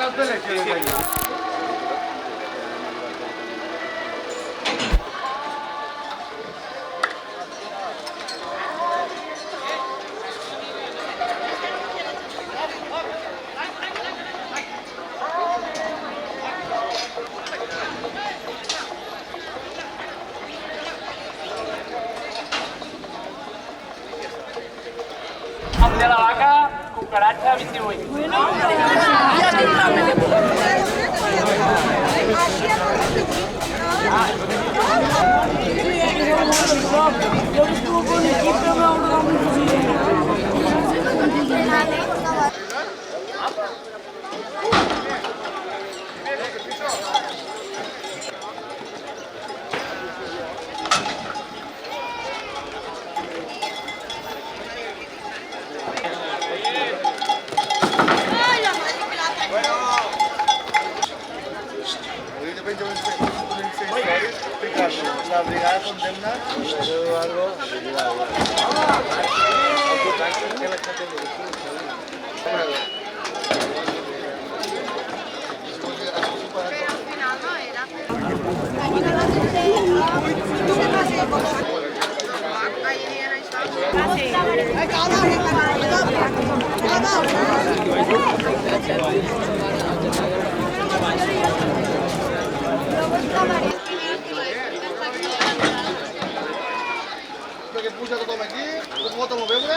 carteles que les venga. De la vaca, cucaracha 28. Yo estuve con el equipo, me ahorraba mucho dinero. La brigada condemna algo. Que puja tothom aquí, un vot al novembre.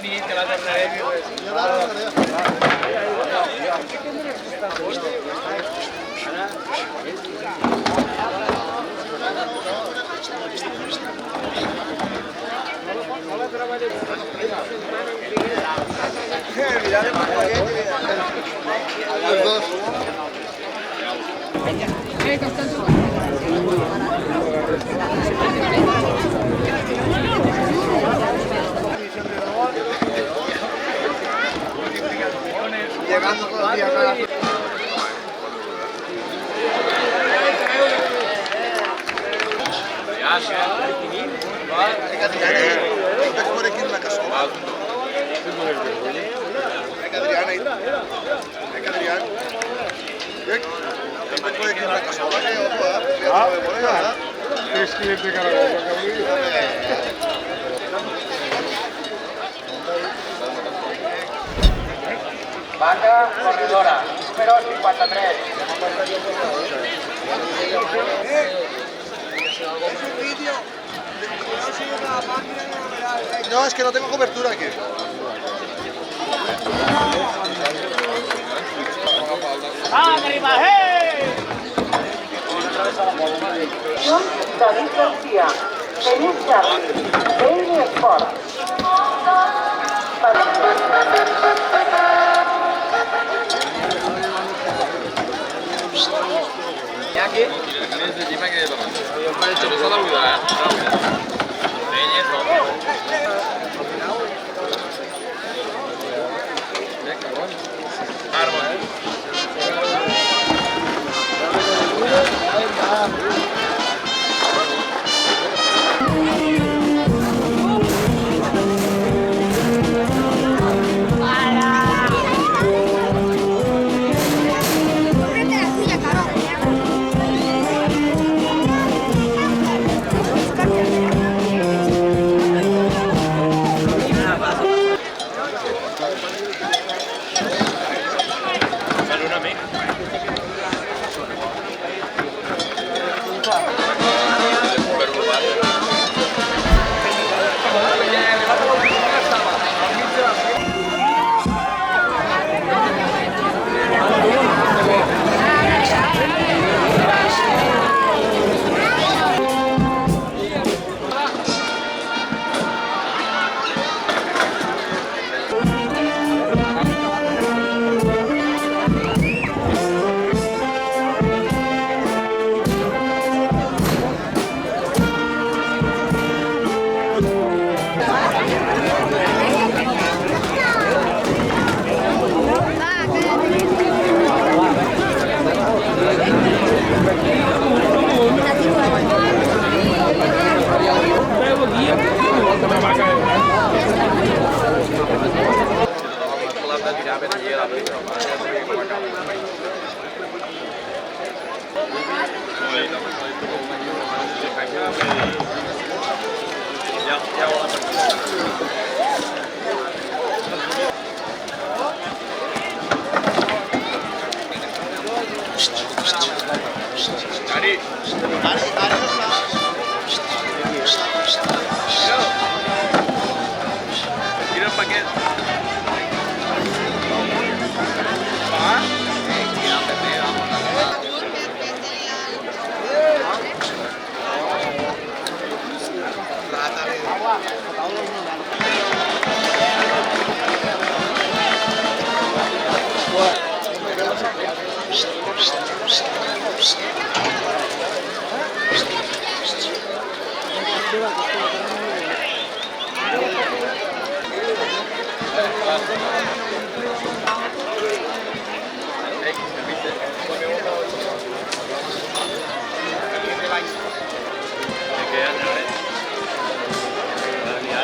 Ni te la tornaré, mi res. Jo la tornaré. Els dos. Llegando todo el día acá. Vaca corredora, número 53. No, es que no tengo cobertura aquí. ¡Arriba, hey! David García, Feliz Charlie, Baby Sport. Aquí.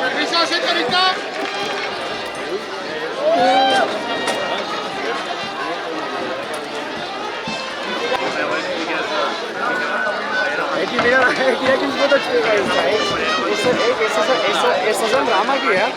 ¡Permiso, señorita! mira que foto chega essa है ऐसा ड्रामा की है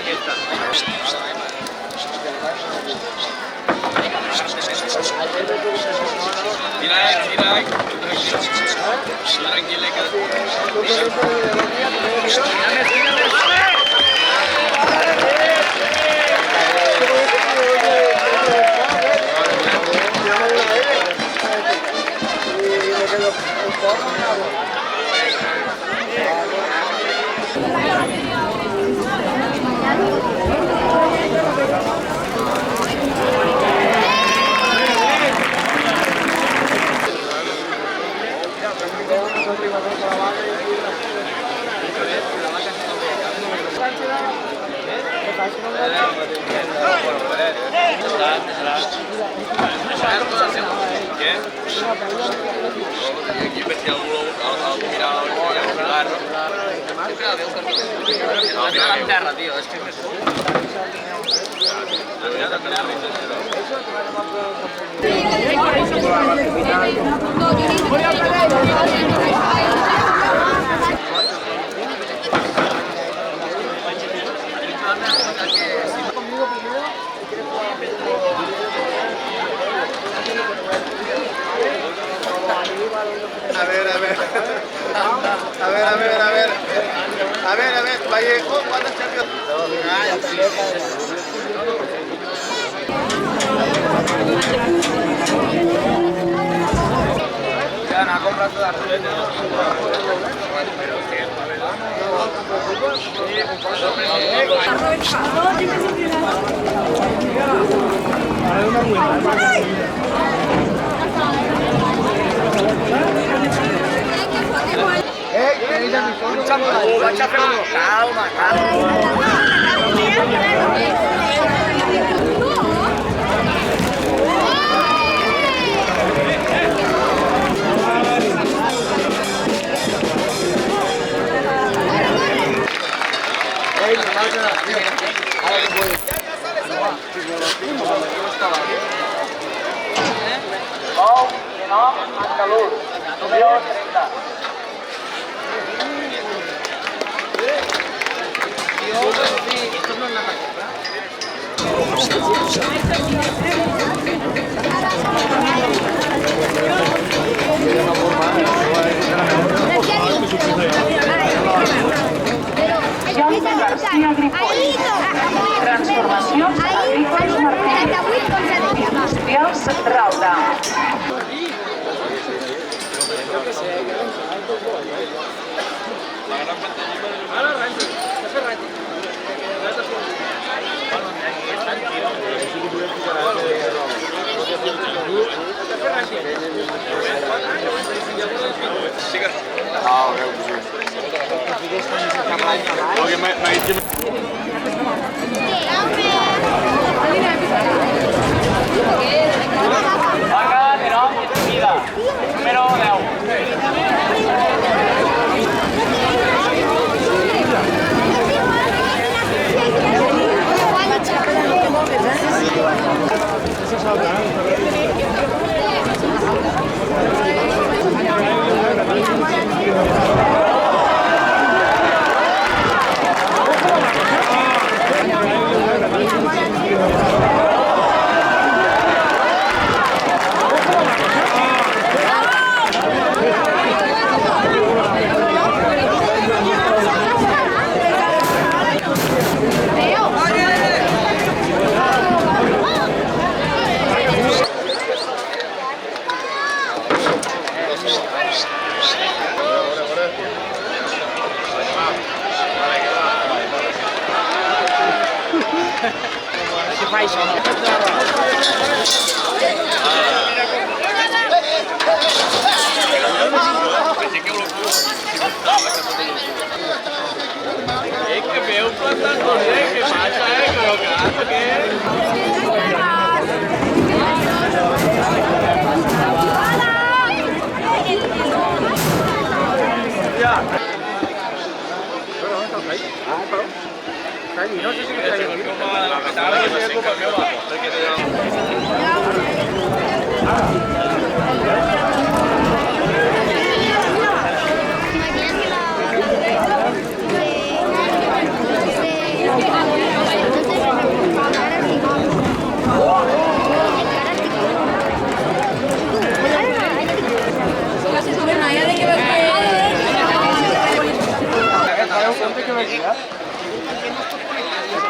A ver, Vallejo, ¿cuántas Champions? Ya, no, compra toda calma, Andaluz, número 30. García Grifoll. Transformacions agrícoles Martí. Industrials Rauda. Vaca de nom intimida, número 10. si fai sono. que veo un plantador, que pasa, colocando,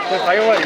Pues vaya igual.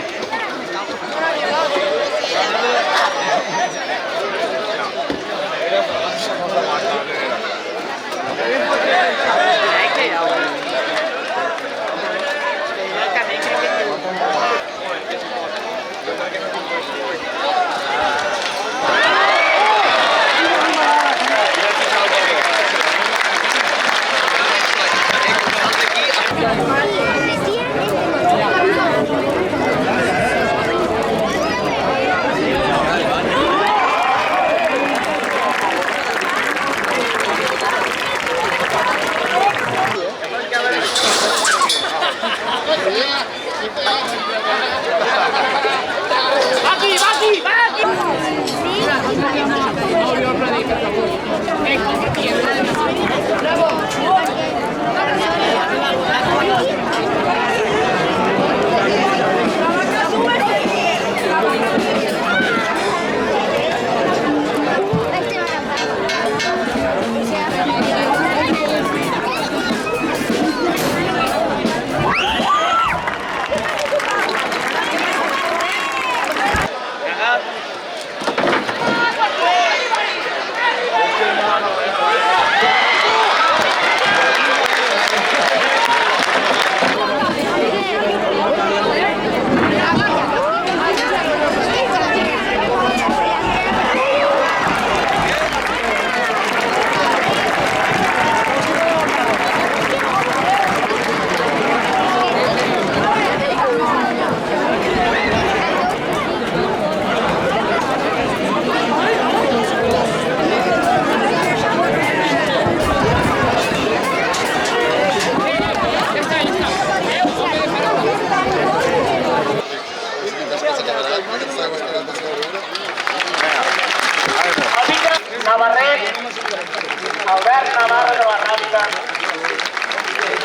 Navarret, Albert Navarro de la Ràpita.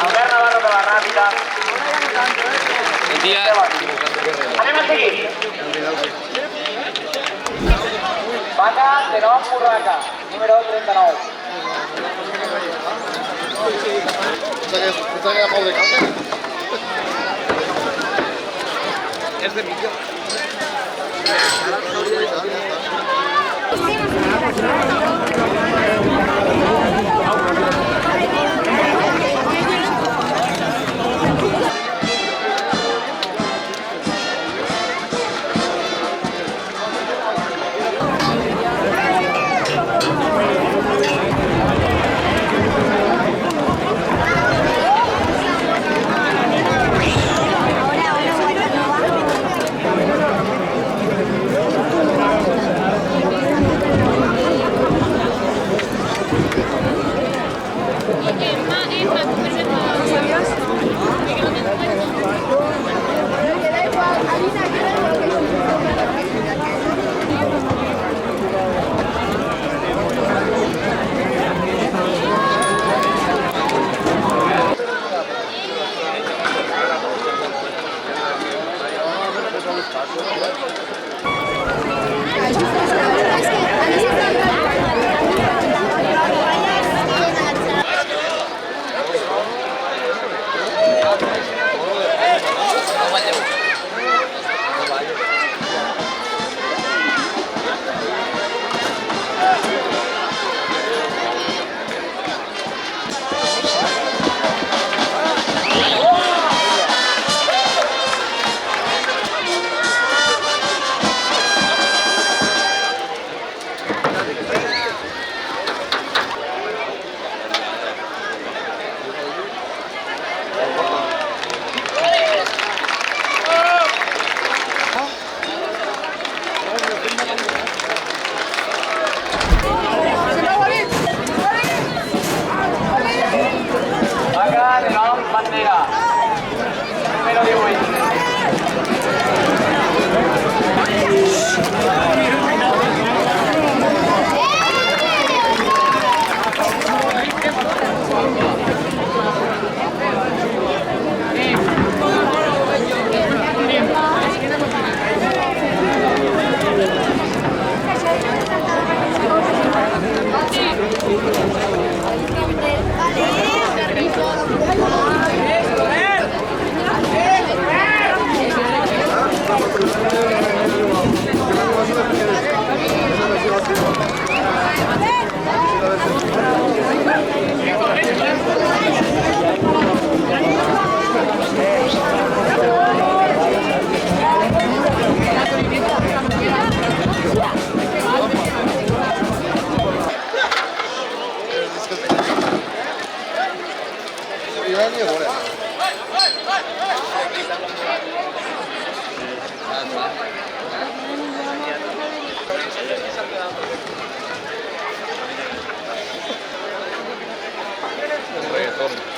Albert Navarro de la Ràpita. Bon dia. Anem a seguir. Vaca de Nou Murraca, número 39. Pensava que era Pau de Calca. És de mitja.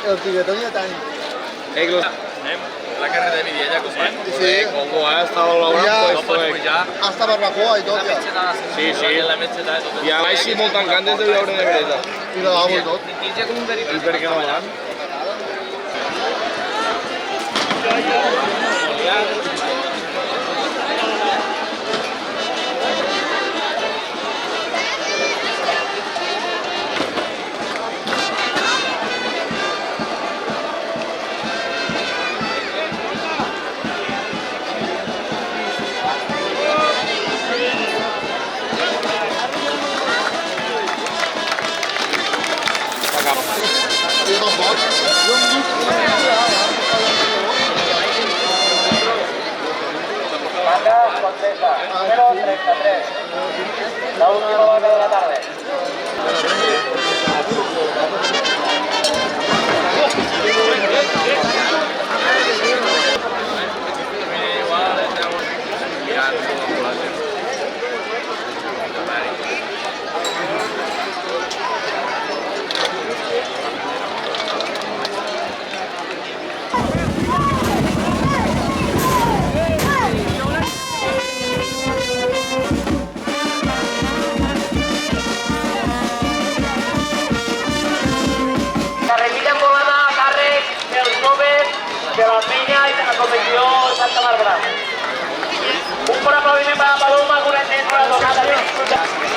El tibetón ja tant. La carrera de Vidiella, com va? Sí. Com ha estat elaborant, Ja, pues, pues, hasta barbacoa i tot, ja. Sí, sí. I a baix, si molt tancant, des de veure de vereda. I lavabo i tot. I per què no van? Jo tampoc. Jo em dic... Mangas, Contesa, número 33. La última hora de la tarde. Carrerilla volada a càrrec dels joves de la Penya i de la competició Santa Bàrbara. Un bon aplaudiment per a Paloma, 43, una tocada.